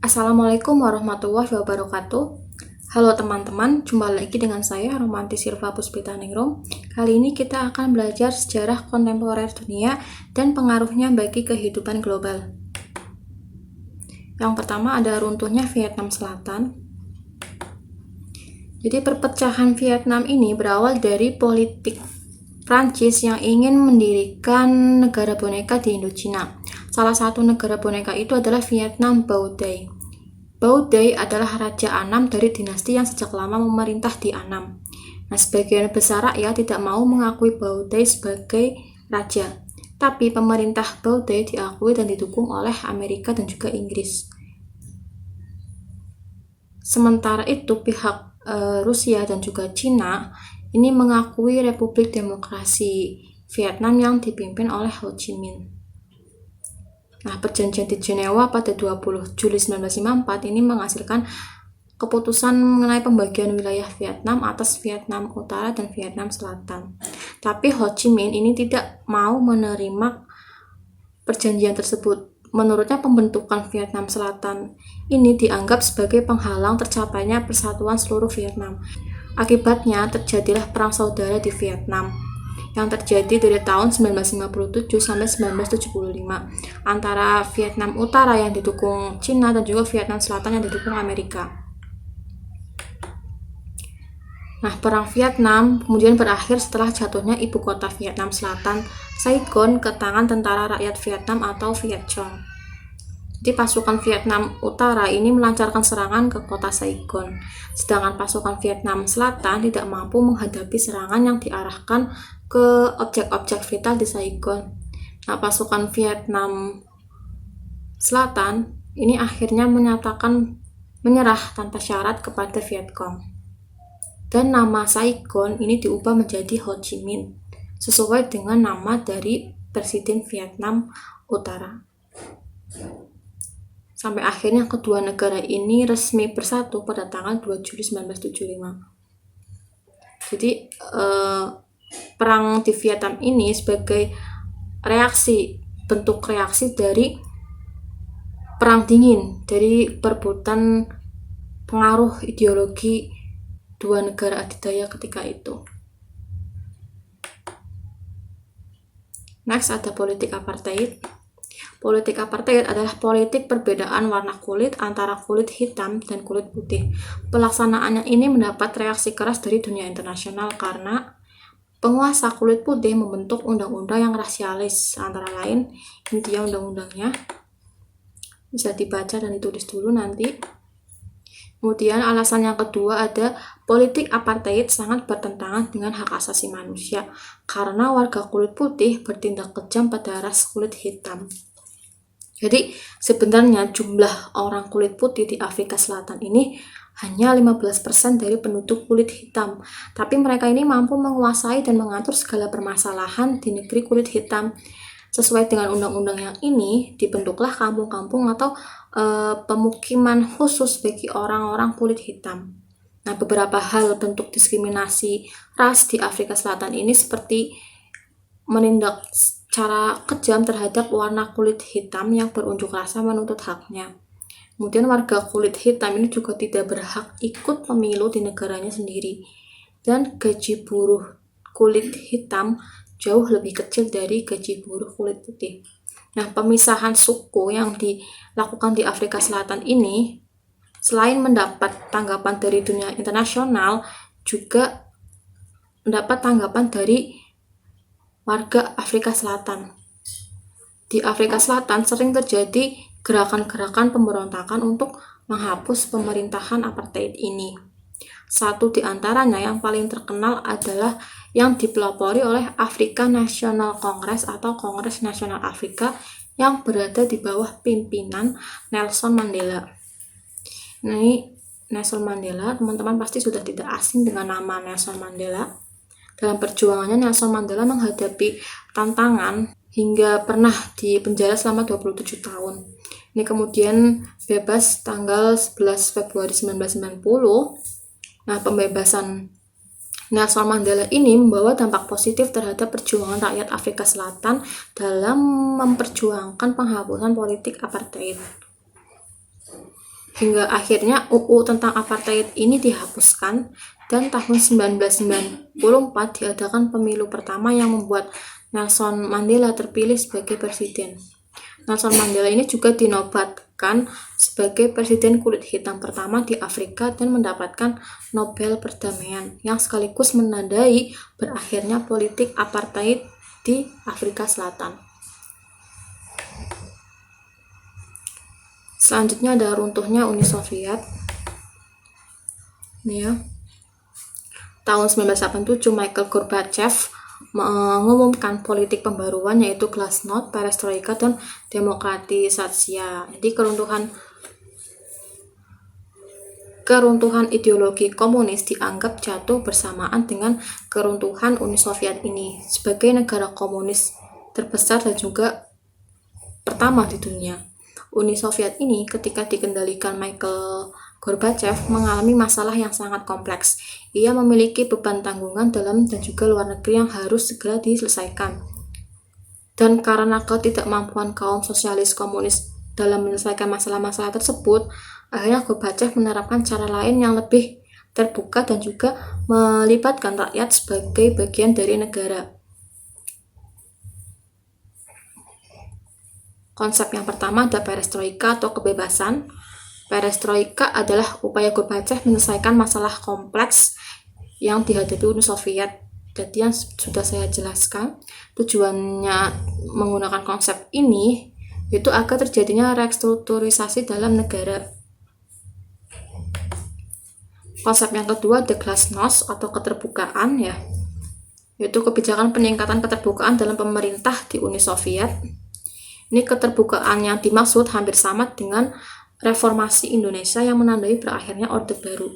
Assalamualaikum warahmatullahi wabarakatuh. Halo teman-teman, jumpa lagi dengan saya Romanti Silva Puspitaningrum. Kali ini kita akan belajar sejarah kontemporer dunia dan pengaruhnya bagi kehidupan global. Yang pertama ada runtuhnya Vietnam Selatan. Jadi perpecahan Vietnam ini berawal dari politik Prancis yang ingin mendirikan negara boneka di Indochina. Salah satu negara boneka itu adalah Vietnam Bao Dai. Bao Dai adalah Raja Annam dari dinasti yang sejak lama memerintah di Annam. Nah, sebagian besar rakyat tidak mau mengakui Bao Dai sebagai raja. Tapi pemerintah Bao Dai diakui dan didukung oleh Amerika dan juga Inggris. Sementara itu pihak Rusia dan juga Cina ini mengakui Republik Demokrasi Vietnam yang dipimpin oleh Ho Chi Minh. Nah, perjanjian di Jenewa pada 20 Juli 1954 ini menghasilkan keputusan mengenai pembagian wilayah Vietnam atas Vietnam Utara dan Vietnam Selatan. Tapi Ho Chi Minh ini tidak mau menerima perjanjian tersebut. Menurutnya pembentukan Vietnam Selatan ini dianggap sebagai penghalang tercapainya persatuan seluruh Vietnam. Akibatnya terjadilah perang saudara di Vietnam yang terjadi dari tahun 1957 sampai 1975 antara Vietnam Utara yang didukung Cina dan juga Vietnam Selatan yang didukung Amerika. Nah, perang Vietnam kemudian berakhir setelah jatuhnya ibu kota Vietnam Selatan, Saigon, ke tangan tentara rakyat Vietnam atau Viet Cong. Jadi pasukan Vietnam Utara ini melancarkan serangan ke kota Saigon, sedangkan pasukan Vietnam Selatan tidak mampu menghadapi serangan yang diarahkan ke objek-objek vital di Saigon. Nah, pasukan Vietnam Selatan ini akhirnya menyatakan menyerah tanpa syarat kepada Viet Cong. Dan nama Saigon ini diubah menjadi Ho Chi Minh, sesuai dengan nama dari Presiden Vietnam Utara. Sampai akhirnya kedua negara ini resmi bersatu pada tanggal 2 Juli 1975. Jadi perang di Vietnam ini sebagai bentuk reaksi dari perang dingin, dari perebutan pengaruh ideologi dua negara adidaya ketika itu. Next ada politik apartheid. Politik apartheid adalah politik perbedaan warna kulit antara kulit hitam dan kulit putih. Pelaksanaannya ini mendapat reaksi keras dari dunia internasional karena penguasa kulit putih membentuk undang-undang yang rasialis, antara lain ini dia undang-undangnya, bisa dibaca dan ditulis dulu nanti. Kemudian alasan yang kedua ada politik apartheid sangat bertentangan dengan hak asasi manusia karena warga kulit putih bertindak kejam pada ras kulit hitam. Jadi sebenarnya jumlah orang kulit putih di Afrika Selatan ini hanya 15% dari penduduk kulit hitam, tapi mereka ini mampu menguasai dan mengatur segala permasalahan di negeri kulit hitam. Sesuai dengan undang-undang yang ini, dibentuklah kampung-kampung atau pemukiman khusus bagi orang-orang kulit hitam. Nah, beberapa hal bentuk diskriminasi ras di Afrika Selatan ini seperti menindak cara kejam terhadap warna kulit hitam yang berunjuk rasa menuntut haknya. Kemudian warga kulit hitam ini juga tidak berhak ikut pemilu di negaranya sendiri. Dan gaji buruh kulit hitam jauh lebih kecil dari gaji buruh kulit putih. Nah, pemisahan suku yang dilakukan di Afrika Selatan ini selain mendapat tanggapan dari dunia internasional, juga mendapat tanggapan dari warga Afrika Selatan. Di Afrika Selatan sering terjadi gerakan-gerakan pemberontakan untuk menghapus pemerintahan apartheid ini. Satu di antaranya yang paling terkenal adalah yang dipelopori oleh African National Congress atau Kongres Nasional Afrika yang berada di bawah pimpinan Nelson Mandela. Nah, ini Nelson Mandela, teman-teman pasti sudah tidak asing dengan nama Nelson Mandela. Dalam perjuangannya, Nelson Mandela menghadapi tantangan hingga pernah dipenjara selama 27 tahun. Ini kemudian bebas tanggal 11 Februari 1990. Nah, pembebasan Nelson Mandela ini membawa dampak positif terhadap perjuangan rakyat Afrika Selatan dalam memperjuangkan penghapusan politik apartheid. hingga akhirnya UU tentang apartheid ini dihapuskan, dan tahun 1994 diadakan pemilu pertama yang membuat Nelson Mandela terpilih sebagai presiden. Nelson Mandela ini juga dinobatkan sebagai presiden kulit hitam pertama di Afrika dan mendapatkan Nobel Perdamaian, yang sekaligus menandai berakhirnya politik apartheid di Afrika Selatan. Selanjutnya ada runtuhnya Uni Soviet. Ini ya. Tahun 1987 Michael Gorbachev mengumumkan politik pembaruan, yaitu Glasnost, Perestroika, dan demokratisasi. Jadi keruntuhan ideologi komunis dianggap jatuh bersamaan dengan keruntuhan Uni Soviet ini sebagai negara komunis terbesar dan juga pertama di dunia. Uni Soviet ini ketika dikendalikan Michael Gorbachev mengalami masalah yang sangat kompleks. Ia memiliki beban tanggungan dalam dan juga luar negeri yang harus segera diselesaikan. Dan karena ketidakmampuan kaum sosialis komunis dalam menyelesaikan masalah-masalah tersebut, akhirnya Gorbachev menerapkan cara lain yang lebih terbuka dan juga melibatkan rakyat sebagai bagian dari negara. Konsep yang pertama ada perestroika atau kebebasan. Perestroika adalah upaya Gorbachev menyelesaikan masalah kompleks yang dihadapi Uni Soviet. Jadi yang sudah saya jelaskan, tujuannya menggunakan konsep ini yaitu agar terjadinya restrukturisasi dalam negara. Konsep yang kedua ada Glasnost atau keterbukaan ya, yaitu kebijakan peningkatan keterbukaan dalam pemerintah di Uni Soviet. Ini keterbukaan yang dimaksud hampir sama dengan reformasi Indonesia yang menandai berakhirnya Orde Baru.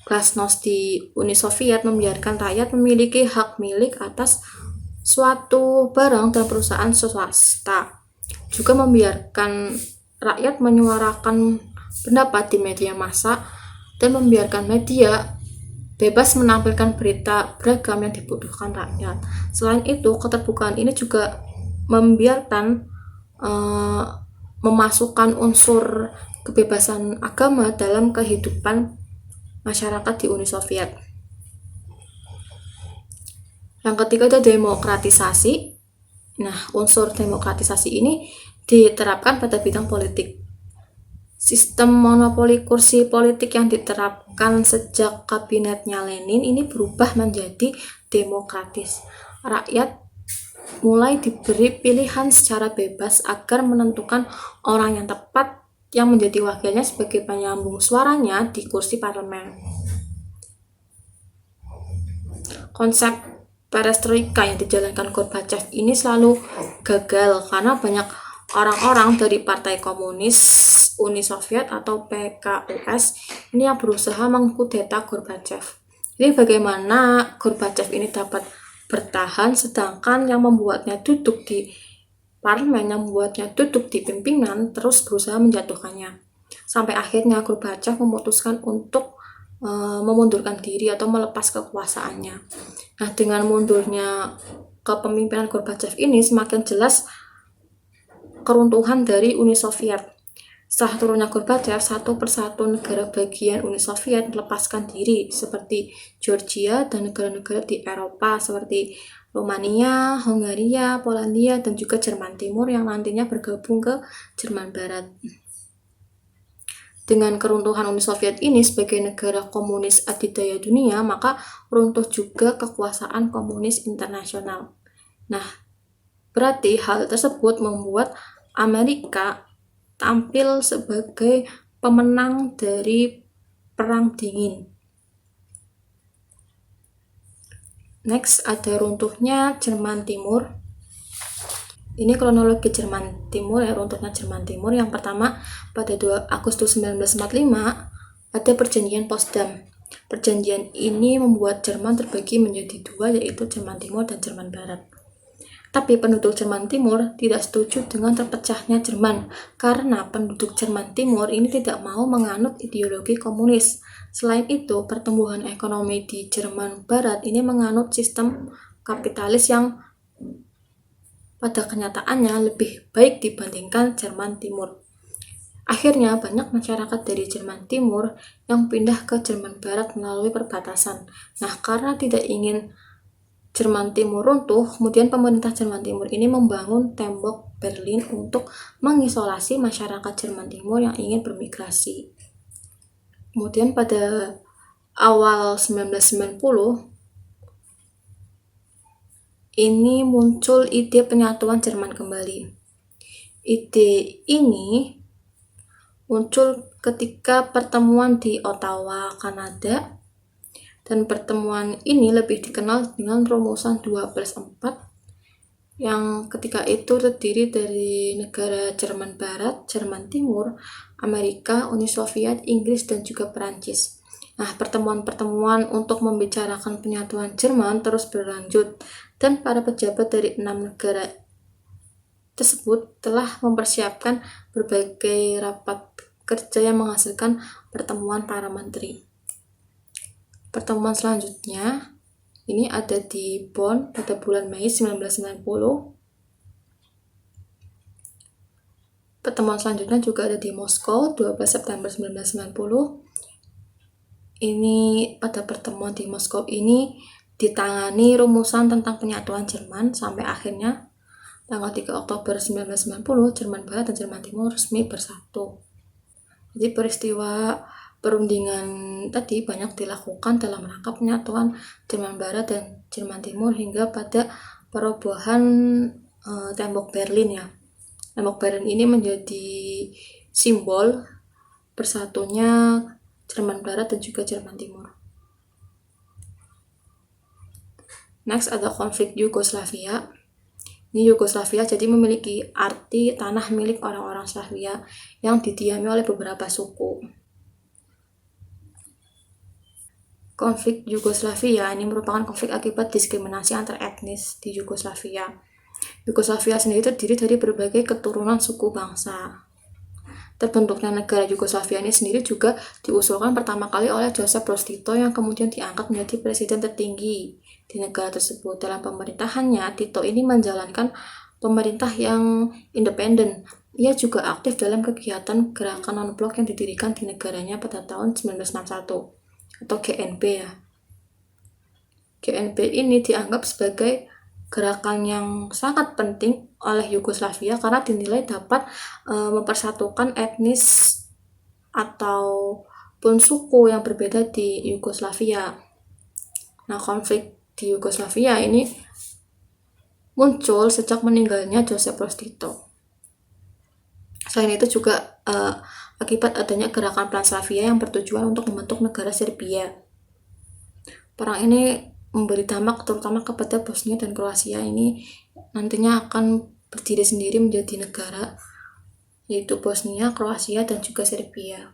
Glasnost di Uni Soviet membiarkan rakyat memiliki hak milik atas suatu barang dan perusahaan swasta. Juga membiarkan rakyat menyuarakan pendapat di media massa dan membiarkan media bebas menampilkan berita beragam yang dibutuhkan rakyat. Selain itu, keterbukaan ini juga membiarkan memasukkan unsur kebebasan agama dalam kehidupan masyarakat di Uni Soviet. Yang ketiga ada demokratisasi. Nah, unsur demokratisasi ini diterapkan pada bidang politik. Sistem monopoli kursi politik yang diterapkan sejak kabinetnya Lenin ini berubah menjadi demokratis. Rakyat mulai diberi pilihan secara bebas agar menentukan orang yang tepat yang menjadi wakilnya sebagai penyambung suaranya di kursi parlemen. Konsep perestroika yang dijalankan Gorbachev ini selalu gagal karena banyak orang-orang dari Partai Komunis Uni Soviet atau PKUS ini yang berusaha mengkudeta Gorbachev. Jadi bagaimana Gorbachev ini dapat bertahan sedangkan yang membuatnya duduk di parlemen, yang membuatnya duduk di pimpinan terus berusaha menjatuhkannya. Sampai akhirnya Gorbachev memutuskan untuk memundurkan diri atau melepas kekuasaannya. Nah, dengan mundurnya kepemimpinan Gorbachev ini semakin jelas keruntuhan dari Uni Soviet. Setelah turunnya Gorbachev, satu persatu negara bagian Uni Soviet melepaskan diri seperti Georgia dan negara-negara di Eropa seperti Rumania, Hongaria, Polandia, dan juga Jerman Timur yang nantinya bergabung ke Jerman Barat. Dengan keruntuhan Uni Soviet ini sebagai negara komunis adidaya dunia, maka runtuh juga kekuasaan komunis internasional. Nah, berarti hal tersebut membuat Amerika tampil sebagai pemenang dari Perang Dingin. Next ada runtuhnya Jerman Timur. Ini kronologi Jerman Timur ya, runtuhnya Jerman Timur. Yang pertama, pada 2 Agustus 1945 ada perjanjian Potsdam. Perjanjian ini membuat Jerman terbagi menjadi dua, yaitu Jerman Timur dan Jerman Barat. Tapi penduduk Jerman Timur tidak setuju dengan terpecahnya Jerman karena penduduk Jerman Timur ini tidak mau menganut ideologi komunis. Selain itu, pertumbuhan ekonomi di Jerman Barat ini menganut sistem kapitalis yang pada kenyataannya lebih baik dibandingkan Jerman Timur. Akhirnya banyak masyarakat dari Jerman Timur yang pindah ke Jerman Barat melalui perbatasan. Nah, karena tidak ingin Jerman Timur runtuh, kemudian pemerintah Jerman Timur ini membangun tembok Berlin untuk mengisolasi masyarakat Jerman Timur yang ingin bermigrasi. Kemudian pada awal 1990 ini muncul ide penyatuan Jerman kembali. Ide ini muncul ketika pertemuan di Ottawa, Kanada, dan pertemuan ini lebih dikenal dengan rumusan 2+4 yang ketika itu terdiri dari negara Jerman Barat, Jerman Timur, Amerika, Uni Soviet, Inggris, dan juga Perancis. Nah, pertemuan-pertemuan untuk membicarakan penyatuan Jerman terus berlanjut, dan para pejabat dari 6 negara tersebut telah mempersiapkan berbagai rapat kerja yang menghasilkan pertemuan para menteri. Pertemuan selanjutnya ini ada di Bonn pada bulan Mei 1990. Pertemuan selanjutnya juga ada di Moskow 12 September 1990. Ini pada pertemuan di Moskow ini ditangani rumusan tentang penyatuan Jerman sampai akhirnya tanggal 3 Oktober 1990 Jerman Barat dan Jerman Timur resmi bersatu. Jadi peristiwa perundingan tadi banyak dilakukan dalam rangka penyatuan Jerman Barat dan Jerman Timur hingga pada perobohan tembok Berlin ya. Tembok Berlin ini menjadi simbol bersatunya Jerman Barat dan juga Jerman Timur. Next ada konflik Yugoslavia. Ini Yugoslavia jadi memiliki arti tanah milik orang-orang Slavia yang didiami oleh beberapa suku. Konflik Yugoslavia ini merupakan konflik akibat diskriminasi antar etnis di Yugoslavia. Yugoslavia sendiri terdiri dari berbagai keturunan suku bangsa. Terbentuknya negara Yugoslavia ini sendiri juga diusulkan pertama kali oleh Josip Broz Tito yang kemudian diangkat menjadi presiden tertinggi di negara tersebut. Dalam pemerintahannya, Tito ini menjalankan pemerintah yang independen. Ia juga aktif dalam kegiatan gerakan non-blok yang didirikan di negaranya pada tahun 1961 atau GNP ya. GNP ini dianggap sebagai gerakan yang sangat penting oleh Yugoslavia karena dinilai dapat mempersatukan etnis ataupun suku yang berbeda di Yugoslavia. Nah, konflik di Yugoslavia ini muncul sejak meninggalnya Josip Broz Tito. Selain itu juga akibat adanya gerakan Pan-Slavia yang bertujuan untuk membentuk negara Serbia. Perang ini memberi dampak terutama kepada Bosnia dan Kroasia ini nantinya akan berdiri sendiri menjadi negara, yaitu Bosnia, Kroasia, dan juga Serbia.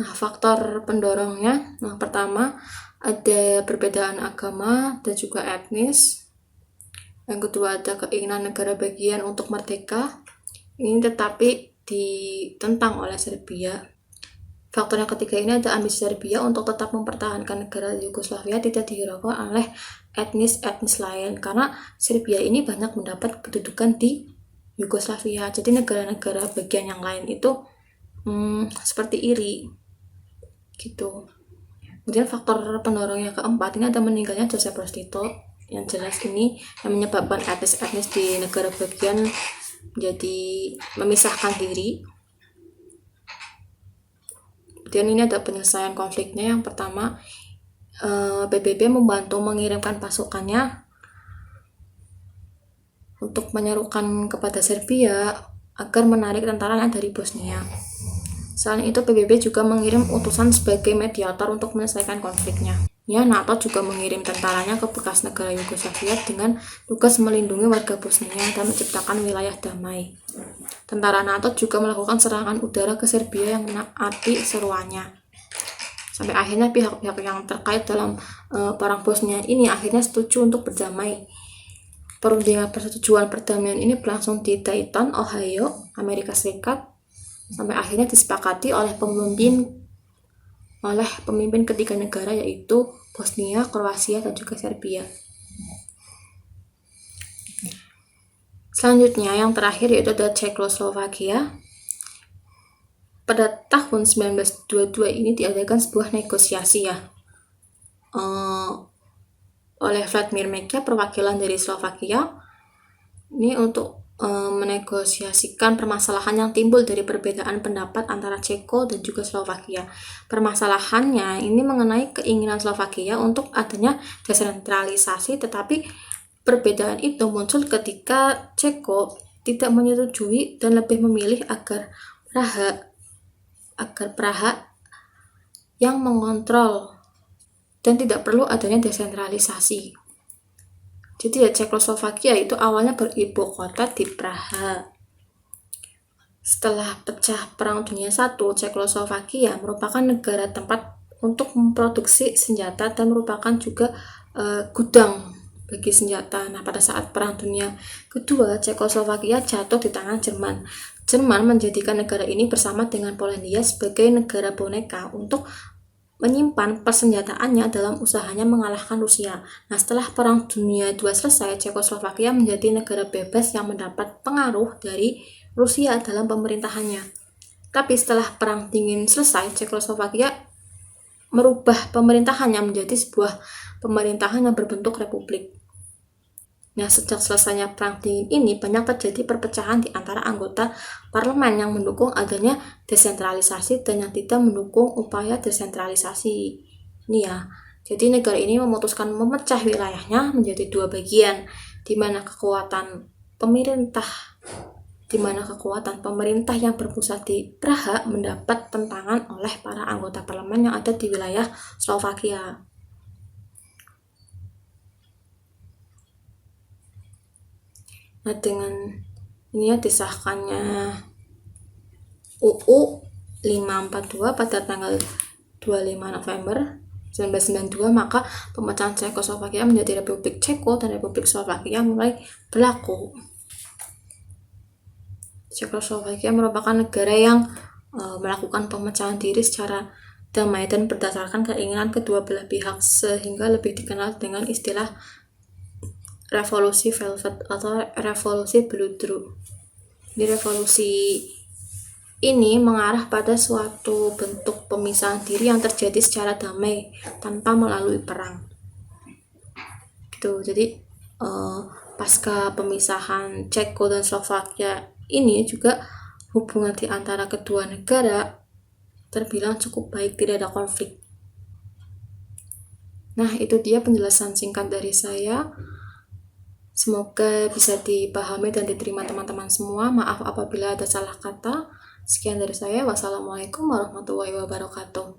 Nah, faktor pendorongnya, yang pertama ada perbedaan agama dan juga etnis. Yang kedua ada keinginan negara bagian untuk merdeka, ini tetapi ditentang oleh Serbia. Faktor yang ketiga ini ada ambisi Serbia untuk tetap mempertahankan negara Yugoslavia tidak dihiraukan oleh etnis lain karena Serbia ini banyak mendapat kedudukan di Yugoslavia. Jadi negara-negara bagian yang lain itu seperti iri gitu. Kemudian faktor pendorong yang keempat ini ada meninggalnya Josip Broz Tito. Yang jelas ini yang menyebabkan etnis-etnis di negara bagian menjadi memisahkan diri. Kemudian ini ada penyelesaian konfliknya. Yang pertama, PBB membantu mengirimkan pasukannya untuk menyerukan kepada Serbia agar menarik tentaranya dari Bosnia. Selain itu, PBB juga mengirim utusan sebagai mediator untuk menyelesaikan konfliknya. Ya, NATO juga mengirim tentaranya ke bekas negara Yugoslavia dengan tugas melindungi warga Bosnia dan menciptakan wilayah damai. Tentara NATO juga melakukan serangan udara ke Serbia yang menaati seruannya. Sampai akhirnya pihak-pihak yang terkait dalam perang Bosnia ini akhirnya setuju untuk berdamai. Perundingan persetujuan perdamaian ini berlangsung di Dayton, Ohio, Amerika Serikat, sampai akhirnya disepakati oleh pemimpin ketiga negara yaitu Bosnia, Kroasia, dan juga Serbia. Selanjutnya yang terakhir yaitu ada Cekoslovakia. Pada tahun 1922 ini diadakan sebuah negosiasi ya oleh Vladimir Mekia, perwakilan dari Slovakia, ini untuk menegosiasikan permasalahan yang timbul dari perbedaan pendapat antara Ceko dan juga Slovakia. Permasalahannya ini mengenai keinginan Slovakia untuk adanya desentralisasi, tetapi perbedaan itu muncul ketika Ceko tidak menyetujui dan lebih memilih agar Praha yang mengontrol dan tidak perlu adanya desentralisasi. Jadi ya Cekoslovakia itu awalnya beribu kota di Praha. Setelah pecah Perang Dunia I, Cekoslovakia merupakan negara tempat untuk memproduksi senjata dan merupakan juga gudang bagi senjata. Nah, pada saat Perang Dunia Kedua, Cekoslovakia jatuh di tangan Jerman. Jerman menjadikan negara ini bersama dengan Polandia sebagai negara boneka untuk menyimpan persenjataannya dalam usahanya mengalahkan Rusia. Nah, setelah Perang Dunia II selesai, Cekoslovakia menjadi negara bebas yang mendapat pengaruh dari Rusia dalam pemerintahannya. Tapi setelah Perang Dingin selesai, Cekoslovakia merubah pemerintahannya menjadi sebuah pemerintahan yang berbentuk republik. Nah, sejak selesainya Perang Dingin ini banyak terjadi perpecahan di antara anggota parlemen yang mendukung adanya desentralisasi dan yang tidak mendukung upaya desentralisasi. Ini ya. Jadi negara ini memutuskan memecah wilayahnya menjadi dua bagian, di mana kekuatan pemerintah yang berpusat di Praha mendapat tentangan oleh para anggota parlemen yang ada di wilayah Slovakia. Nah, dengan ini ya disahkannya UU 542 pada tanggal 25 November 1992, maka pemecahan Cekoslovakia menjadi Republik Ceko dan Republik Slovakia mulai berlaku. Cekoslovakia merupakan negara yang melakukan pemecahan diri secara damai dan berdasarkan keinginan kedua belah pihak, sehingga lebih dikenal dengan istilah revolusi Velvet atau revolusi Bludru. Di revolusi ini mengarah pada suatu bentuk pemisahan diri yang terjadi secara damai tanpa melalui perang. Gitu. Jadi pasca pemisahan Ceko dan Slovakia ini juga hubungan di antara kedua negara terbilang cukup baik, tidak ada konflik. Nah, itu dia penjelasan singkat dari saya. Semoga bisa dipahami dan diterima teman-teman semua. Maaf apabila ada salah kata. Sekian dari saya. Wassalamualaikum warahmatullahi wabarakatuh.